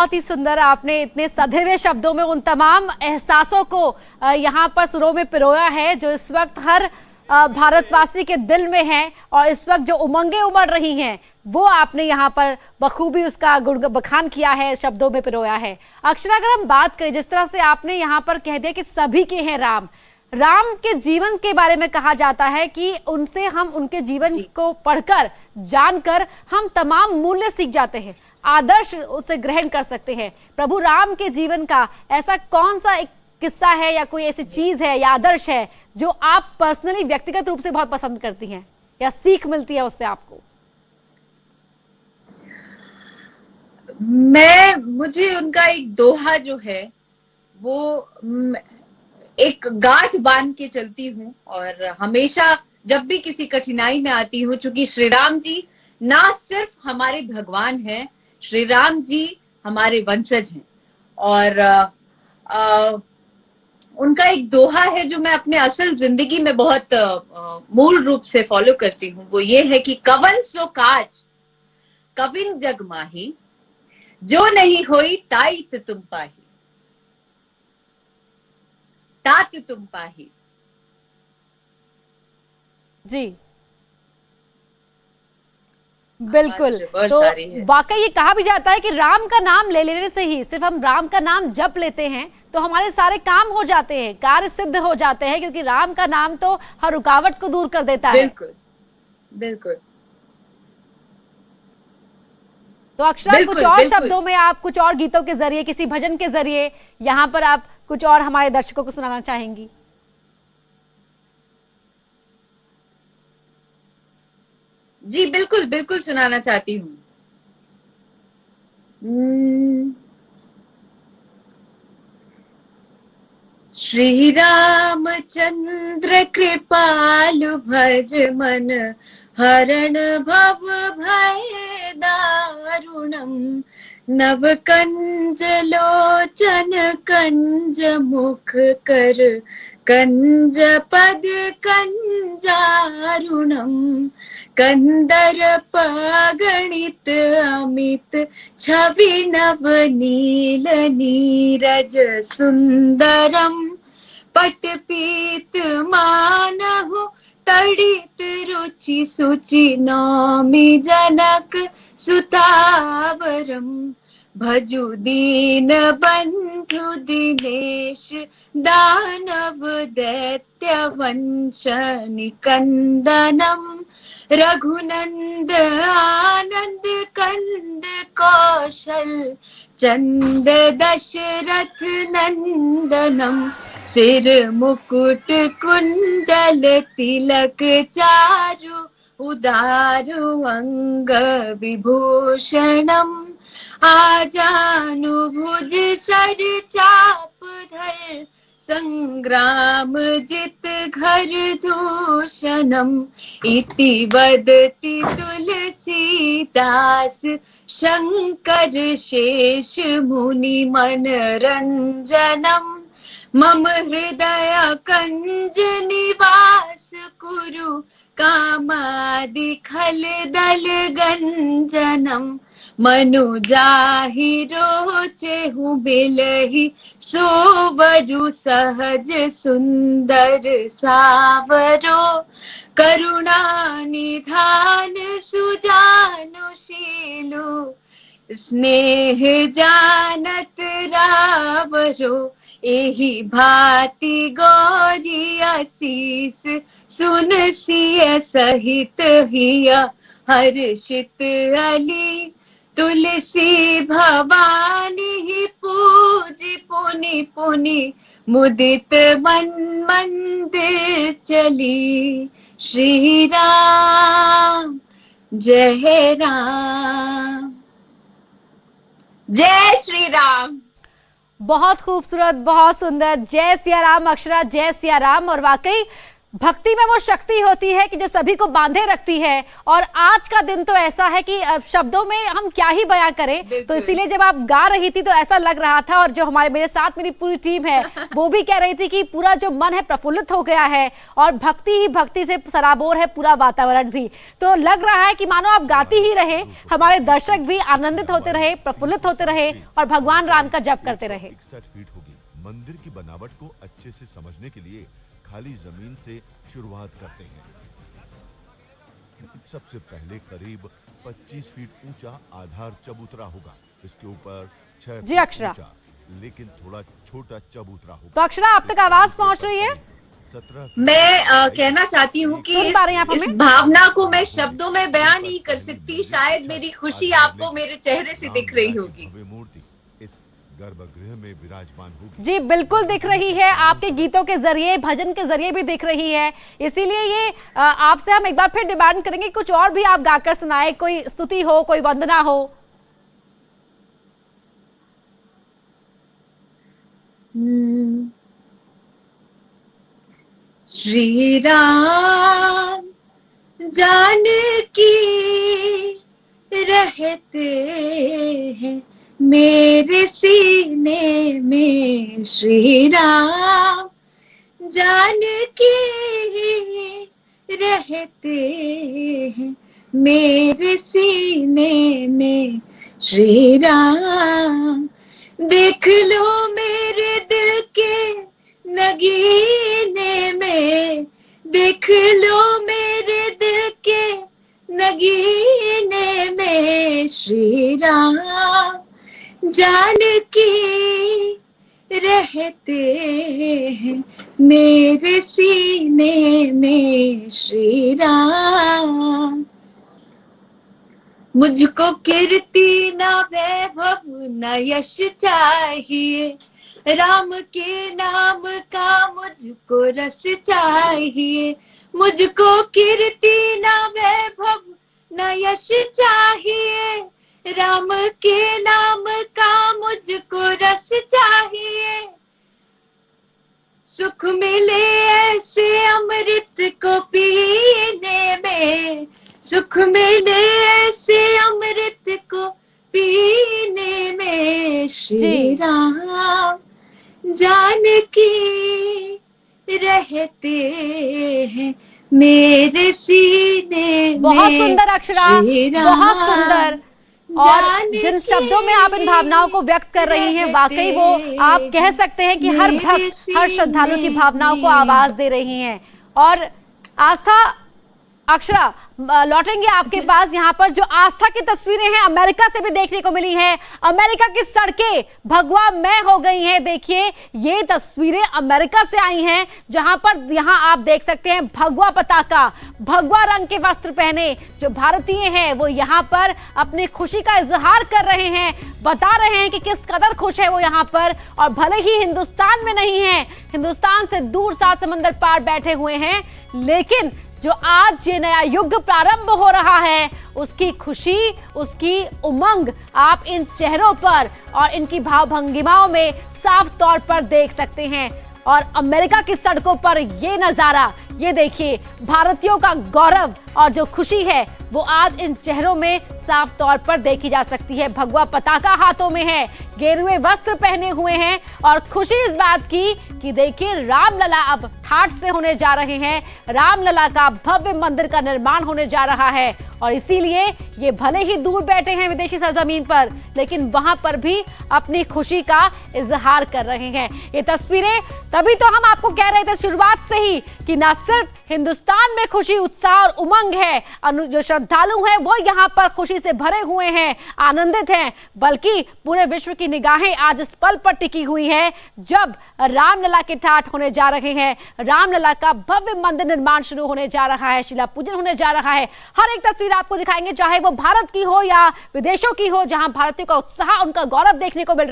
बहुत ही सुंदर, आपने इतने सधे शब्दों में उन तमाम एहसासों को यहाँ पर सुरों में पिरोया है जो इस वक्त हर भारतवासी के दिल में है, और इस वक्त जो उमंगें उमड़ रही हैं वो आपने यहाँ पर बखूबी उसका बखान किया है, शब्दों में पिरोया है। अक्षरा, अगर हम बात करें जिस तरह से आपने यहाँ पर कह दिया कि सभी के हैं राम, राम के जीवन के बारे में कहा जाता है कि उनसे हम उनके जीवन को पढ़कर जानकर हम तमाम मूल्य सीख जाते हैं, आदर्श उसे ग्रहण कर सकते हैं। प्रभु राम के जीवन का ऐसा कौन सा एक किस्सा है या कोई ऐसी चीज है या आदर्श है जो आप पर्सनली व्यक्तिगत रूप से बहुत पसंद करती हैं या सीख मिलती है उससे आपको? मुझे उनका एक दोहा जो है वो एक गांठ बांध के चलती हूँ, और हमेशा जब भी किसी कठिनाई में आती हूँ, चूंकि श्री राम जी ना सिर्फ हमारे भगवान हैं, श्री राम जी हमारे वंशज हैं। और उनका एक दोहा है जो मैं अपने असल जिंदगी में बहुत मूल रूप से फॉलो करती हूँ। वो ये है कि कवन सो काज कविन जग माही, जो नहीं होई ताइत तुम पाही, तात तुम पाही। जी बिल्कुल। तो वाकई ये कहा भी जाता है कि राम का नाम ले लेने से ही, सिर्फ हम राम का नाम जप लेते हैं तो हमारे सारे काम हो जाते हैं, कार्य सिद्ध हो जाते हैं, क्योंकि राम का नाम तो हर रुकावट को दूर कर देता है। बिल्कुल बिल्कुल। तो अक्षरा, कुछ और शब्दों में आप कुछ और गीतों के जरिए, किसी भजन के जरिए यहाँ पर आप कुछ और हमारे दर्शकों को सुनाना चाहेंगी? जी बिल्कुल बिल्कुल सुनाना चाहती हूँ। श्री रामचंद्र कृपालु भज मन, हरण भव भय दारुणम, नव कंज लोचन कंज मुख कर, कंज पद कंजारुणम, कंदर्प गणित अमित, छवि नव नील नीरज सुंदरम, पट पीत मानहु तड़ित रुचि सुचि, नौमि जनक सुतावरम, भजु दीन बंधु दिनेश, दानव दैत्य वंश निकंदनम, रघुनंद आनंद कंद कौशल, चंद दशरथ नंदनम, सिर मुकुट कुंडल तिलक चारु, उदारु अंग विभूषणम, आजानुभुज सर चाप धर, संग्राम जित घर दूषणम, इति वदति तुलसीदास, शंकर शेष मुनि मनरंजनम, मम हृदय कंज निवास कुरु, कामादि खल दल गंजनम, मनु जाहि रोचेहु बिलहि, सोवरु सहज सुंदर सावरो, करुणा निधान सुजानुशीलु, स्नेह जानत रावरो, एहि भांति गौरी असीस, सुन सिय सहित हिय हर्षित अली, तुलसी भवानी पूजी पुनि पुनि, मुदित मन मंदिर चली, श्री राम जय राम, जय श्री राम। बहुत खूबसूरत, बहुत सुंदर। जय सिया राम अक्षरा, जय सिया राम। और वाकई भक्ति में वो शक्ति होती है कि जो सभी को बांधे रखती है। और आज का दिन तो ऐसा है कि शब्दों में हम क्या ही बयां करें। तो इसीलिए जब आप गा रही थी तो ऐसा लग रहा था, और जो मेरे साथ मेरी पूरी टीम है वो भी कह रही थी कि पूरा जो मन है प्रफुल्लित हो गया है और भक्ति ही भक्ति से सराबोर है पूरा वातावरण भी। तो लग रहा है कि मानो आप गाती ही रहे, हमारे दर्शक भी आनंदित होते रहे, प्रफुल्लित होते रहे और भगवान राम का जप करते रहे। 61 फीट होगी। मंदिर की बनावट को अच्छे से समझने के लिए खाली जमीन से शुरुआत करते हैं। सबसे पहले करीब 25 फीट ऊंचा आधार चबूतरा होगा। इसके ऊपर 6 जी अक्षरा, लेकिन थोड़ा छोटा चबूतरा होगा। तो अक्षरा आप तक आवाज पहुंच रही है? 17 मैं कहना चाहती हूँ कि सुन पा रही हैं आप इस हमें? भावना को मैं शब्दों में बयान नहीं कर सकती। शायद मेरी खुशी आपको मेरे चेहरे से दिख रही होगी। भव्य मूर्ति इस गर्भगृह में विराजमान होगी। जी बिल्कुल दिख रही है, आपके गीतों के जरिए, भजन के जरिए भी दिख रही है। इसीलिए ये आपसे हम एक बार फिर डिमांड करेंगे कुछ और भी आप गाकर सुनाए, कोई स्तुति हो, कोई वंदना हो। श्री राम जानकी रहते हैं मेरे सीने में। श्री राम जानकी रहते हैं मेरे सीने में। श्री राम देख लो मेरे दिल के नगीने में, देख लो मेरे दिल के नगीने में। श्री राम जानकी रहते हैं मेरे सीने में। श्री राम मुझको कीर्ति न वैभव न यश चाहिए, राम के नाम का मुझको रस चाहिए। मुझको कीर्ति न वैभव न यश चाहिए, राम के नाम का मुझको रस चाहिए। सुख मिले ऐसे अमृत को पीने में, सुख मिले ऐसे अमृत को पीने में। श्री राम जानकी रहते हैं मेरे सीने में। बहुत सुंदर अक्षरा, बहुत सुंदर। और जिन शब्दों में आप इन भावनाओं को व्यक्त कर रही हैं, वाकई वो आप कह सकते हैं कि हर भक्त, हर श्रद्धालु की भावनाओं को आवाज दे रही हैं। और आस्था, अक्षरा लौटेंगे आपके पास। यहाँ पर जो आस्था की तस्वीरें हैं अमेरिका से भी देखने को मिली हैं। अमेरिका की सड़कें भगवामय हो गई हैं। देखिए ये तस्वीरें अमेरिका से आई हैं, जहां पर यहाँ आप देख सकते हैं भगवा पताका, भगवा रंग के वस्त्र पहने जो भारतीय हैं वो यहाँ पर अपनी खुशी का इजहार कर रहे हैं, बता रहे हैं कि किस कदर खुश है वो यहाँ पर। और भले ही हिंदुस्तान में नहीं है, हिंदुस्तान से दूर 7 समंदर पार बैठे हुए हैं, लेकिन जो आज ये नया युग प्रारंभ हो रहा है उसकी खुशी, उसकी उमंग आप इन चेहरों पर और इनकी भाव भंगिमाओं में साफ तौर पर देख सकते हैं। और अमेरिका की सड़कों पर ये नजारा, ये देखिए, भारतीयों का गौरव और जो खुशी है वो आज इन चेहरों में साफ तौर पर देखी जा सकती है। भगवा पताका हाथों में है, गेरुए वस्त्र पहने हुए हैं और खुशी इस बात की कि देखिए रामलला अब ठाठ से होने जा रहे हैं। रामलला का भव्य मंदिर का निर्माण होने जा रहा है और इसीलिए ये भले ही दूर बैठे हैं विदेशी सरजमीन पर, लेकिन वहां पर भी अपनी खुशी का इजहार कर रहे हैं। ये तस्वीरें, तभी तो हम आपको कह रहे थे शुरुआत से ही कि न सिर्फ हिंदुस्तान में खुशी, उत्साह और उमंग है, जो श्रद्धालु हैं वो यहाँ पर खुशी से भरे हुए हैं, आनंदित हैं, बल्कि पूरे विश्व की निगाहें आज इस पल पर टिकी हुई है जब रामलला के ठाठ होने जा रहे हैं। रामलला का भव्य मंदिर निर्माण शुरू होने जा रहा है, शिला पूजन होने जा रहा है। हर एक तस्वीर आपको दिखाएंगे, चाहे वो भारत की हो या विदेशों की हो, जहां भारतीयों का उत्साह, उनका गौरव देखने को मिल रहा है।